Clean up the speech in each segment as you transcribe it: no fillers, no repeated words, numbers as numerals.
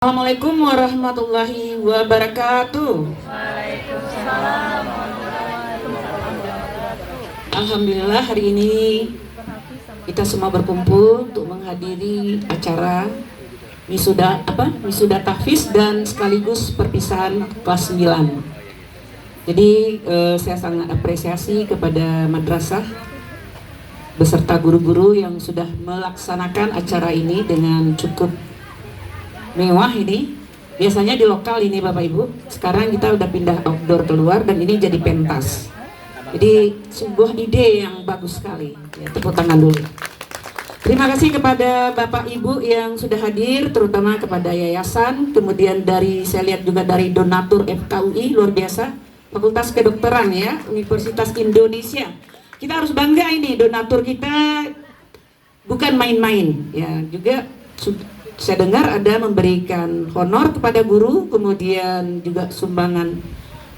Assalamualaikum warahmatullahi wabarakatuh. Waalaikumsalam. Alhamdulillah hari ini kita semua berkumpul untuk menghadiri acara wisuda tahfiz dan sekaligus perpisahan kelas 9. Jadi saya sangat apresiasi kepada madrasah beserta guru-guru yang sudah melaksanakan acara ini dengan cukup mewah. Ini biasanya di lokal ini Bapak Ibu, sekarang kita udah pindah outdoor keluar dan ini jadi pentas. Jadi sebuah ide yang bagus sekali ya, tepuk tangan dulu. Terima kasih kepada Bapak Ibu yang sudah hadir, terutama kepada yayasan, kemudian saya lihat juga dari donatur FKUI, luar biasa, Fakultas Kedokteran ya, Universitas Indonesia. Kita harus bangga, ini donatur kita bukan main-main ya. Juga saya dengar ada memberikan honor kepada guru, kemudian juga sumbangan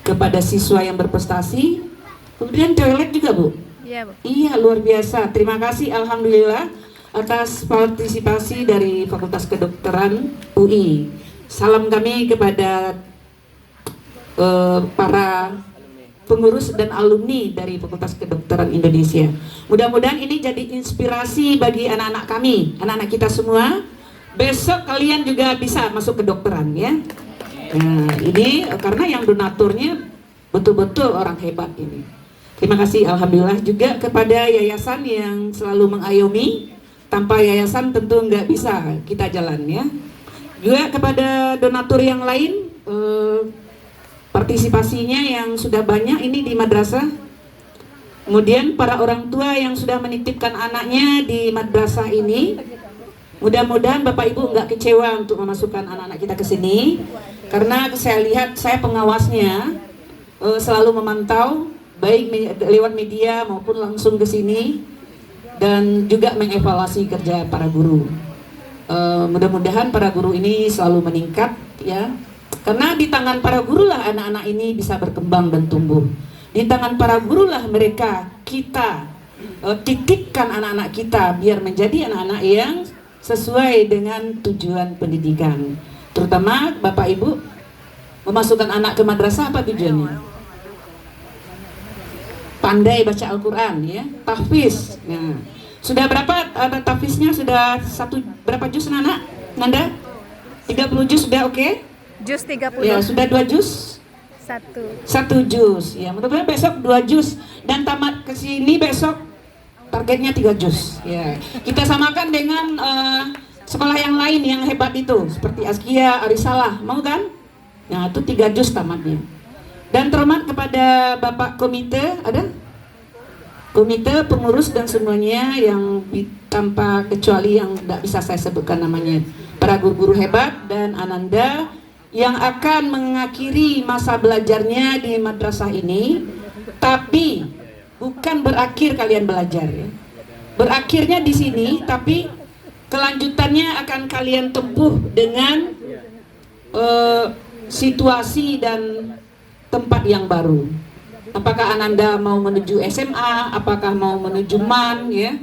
kepada siswa yang berprestasi, kemudian toilet juga Bu. Iya Bu. Iya, luar biasa. Terima kasih alhamdulillah atas partisipasi dari Fakultas Kedokteran UI. Salam kami kepada para pengurus dan alumni dari Fakultas Kedokteran Indonesia. Mudah-mudahan ini jadi inspirasi bagi anak-anak kami, anak-anak kita semua. Besok kalian juga bisa masuk kedokteran ya. Nah, ini karena yang donaturnya betul-betul orang hebat ini. Terima kasih alhamdulillah juga kepada yayasan yang selalu mengayomi. Tanpa yayasan tentu nggak bisa kita jalan ya. Juga kepada donatur yang lain, partisipasinya yang sudah banyak ini di madrasah. Kemudian para orang tua yang sudah menitipkan anaknya di madrasah ini. Mudah-mudahan Bapak Ibu nggak kecewa untuk memasukkan anak-anak kita ke sini, karena saya lihat, saya pengawasnya selalu memantau baik lewat media maupun langsung ke sini dan juga mengevaluasi kerja para guru. Mudah-mudahan para guru ini selalu meningkat ya, karena di tangan para guru lah anak-anak ini bisa berkembang dan tumbuh. Di tangan para guru lah kita titipkan anak-anak kita biar menjadi anak-anak yang sesuai dengan tujuan pendidikan. Terutama Bapak Ibu memasukkan anak ke madrasah, apa tujuannya? Pandai baca Al-Quran ya, tahfiz. Nah, sudah berapa ada tahfiznya? Sudah berapa juz anak? Nanda? 30 juz sudah oke? Juz 30. Ya, sudah 2 juz? 1 juz. Ya, mudah-mudahan besok 2 juz dan tamat ke sini besok targetnya 3 juz ya. Kita samakan dengan sekolah yang lain yang hebat itu seperti Azkia, Arisalah, mau kan? Nah itu 3 juz tamatnya. Dan terhormat kepada Bapak komite, ada? Komite, pengurus dan semuanya yang tanpa kecuali yang tidak bisa saya sebutkan namanya. Para guru-guru hebat dan Ananda yang akan mengakhiri masa belajarnya di madrasah ini. Tapi bukan berakhir kalian belajar ya. Berakhirnya di sini, tapi kelanjutannya akan kalian tempuh dengan situasi dan tempat yang baru. Apakah Ananda mau menuju SMA, apakah mau menuju MAN ya,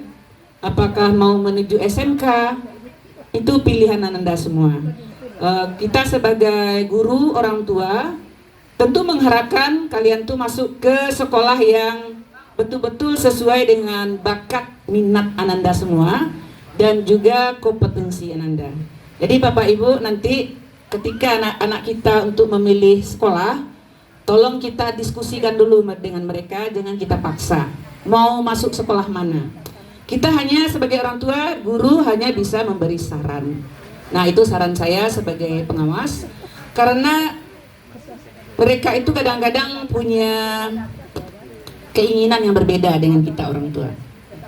apakah mau menuju SMK, itu pilihan Ananda semua. Kita sebagai guru, orang tua, tentu mengharapkan kalian tuh masuk ke sekolah yang betul-betul sesuai dengan bakat minat Ananda semua dan juga kompetensi Ananda. Jadi Bapak Ibu nanti ketika anak-anak kita untuk memilih sekolah, tolong kita diskusikan dulu dengan mereka, jangan kita paksa mau masuk sekolah mana. Kita hanya sebagai orang tua, guru hanya bisa memberi saran. Nah itu saran saya sebagai pengawas, karena mereka itu kadang-kadang punya keinginan yang berbeda dengan kita orang tua.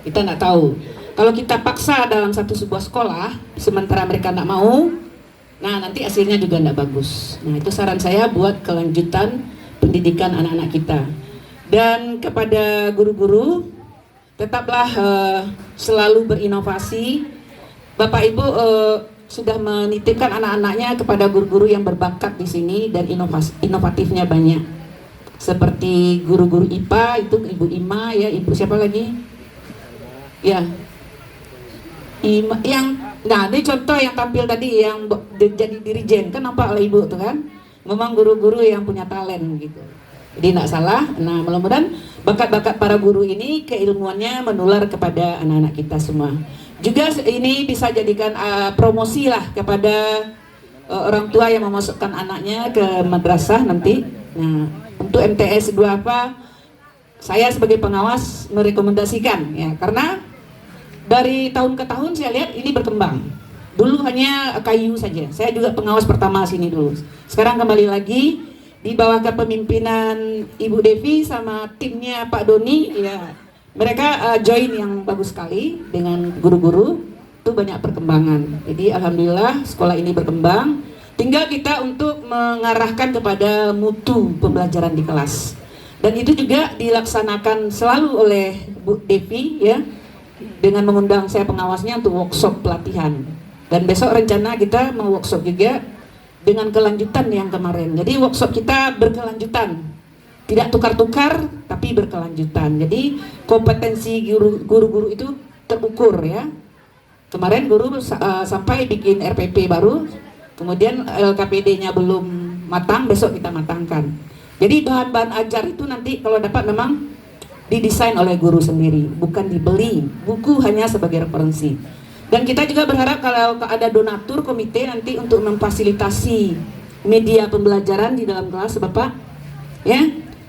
Kita nggak tahu. Kalau kita paksa dalam sebuah sekolah, sementara mereka nggak mau, nah nanti hasilnya juga nggak bagus. Nah itu saran saya buat kelanjutan pendidikan anak-anak kita. Dan kepada guru-guru, tetaplah selalu berinovasi. Bapak Ibu sudah menitipkan anak-anaknya kepada guru-guru yang berbakat di sini dan inovatifnya banyak. Seperti guru-guru IPA itu Ibu Ima ya, Ibu siapa lagi? Ya, Ima, yang Nah, ini contoh yang tampil tadi yang jadi dirijen, kan nampak lah ibu tuh kan. Memang guru-guru yang punya talent gitu. Jadi tidak salah. Nah, mudah-mudahan bakat-bakat para guru ini keilmuannya menular kepada anak-anak kita semua. Juga ini bisa jadikan promosi lah kepada orang tua yang memasukkan anaknya ke madrasah nanti. Nah, untuk MTS 2 apa? Saya sebagai pengawas merekomendasikan ya, karena dari tahun ke tahun saya lihat ini berkembang. Dulu hanya kayu saja. Saya juga pengawas pertama sini dulu. Sekarang kembali lagi di bawah kepemimpinan Ibu Devi sama timnya Pak Doni ya. Mereka join yang bagus sekali dengan guru-guru. Itu banyak perkembangan. Jadi alhamdulillah sekolah ini berkembang. Tinggal kita untuk mengarahkan kepada mutu pembelajaran di kelas. Dan itu juga dilaksanakan selalu oleh Bu Devi ya, dengan mengundang saya pengawasnya untuk workshop pelatihan. Dan besok rencana kita mau workshop juga dengan kelanjutan yang kemarin. Jadi workshop kita berkelanjutan, tidak tukar-tukar tapi berkelanjutan. Jadi kompetensi guru-guru itu terukur ya. Kemarin guru sampai bikin RPP baru, kemudian LKPD-nya belum matang, besok kita matangkan. Jadi bahan-bahan ajar itu nanti kalau dapat memang didesain oleh guru sendiri, bukan dibeli. Buku hanya sebagai referensi. Dan kita juga berharap kalau ada donatur komite nanti untuk memfasilitasi media pembelajaran di dalam kelas, Bapak. Ya,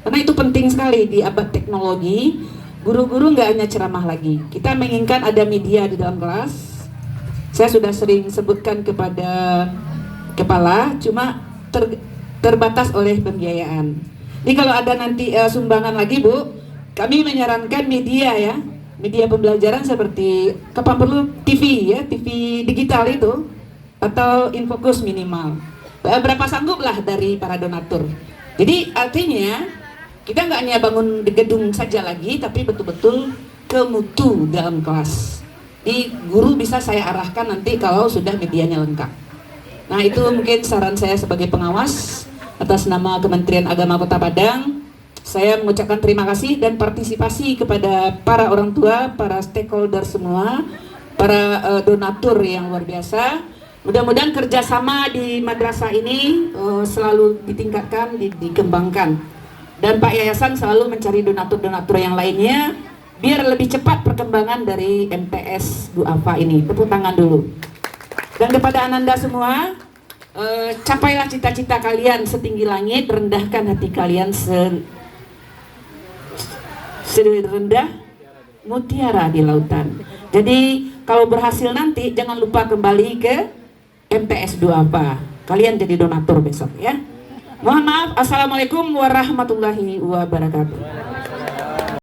karena itu penting sekali di abad teknologi. Guru-guru nggak hanya ceramah lagi. Kita menginginkan ada media di dalam kelas. Saya sudah sering sebutkan kepada kepala, cuma terbatas oleh pembiayaan. Jadi kalau ada nanti sumbangan lagi, Bu, kami menyarankan media ya, media pembelajaran seperti kapan perlu TV ya, TV digital itu, atau Infocus minimal. Berapa sanggup lah dari para donatur. Jadi artinya kita nggak hanya bangun di gedung saja lagi, tapi betul-betul ke mutu dalam kelas. Di guru bisa saya arahkan nanti kalau sudah medianya lengkap. Nah itu mungkin saran saya sebagai pengawas atas nama Kementerian Agama Kota Padang. Saya mengucapkan terima kasih dan partisipasi kepada para orang tua, para stakeholder semua, para donatur yang luar biasa. Mudah-mudahan kerjasama di madrasah ini selalu ditingkatkan, dikembangkan. Dan Pak Yayasan selalu mencari donatur-donatur yang lainnya biar lebih cepat perkembangan dari MTS Duafa ini. Tepuk tangan dulu. Dan kepada Ananda semua, capailah cita-cita kalian setinggi langit, rendahkan hati kalian serendah mutiara di lautan. Jadi kalau berhasil nanti jangan lupa kembali ke MTS Duafa. Kalian jadi donatur besok ya. Mohon maaf. Assalamualaikum warahmatullahi wabarakatuh.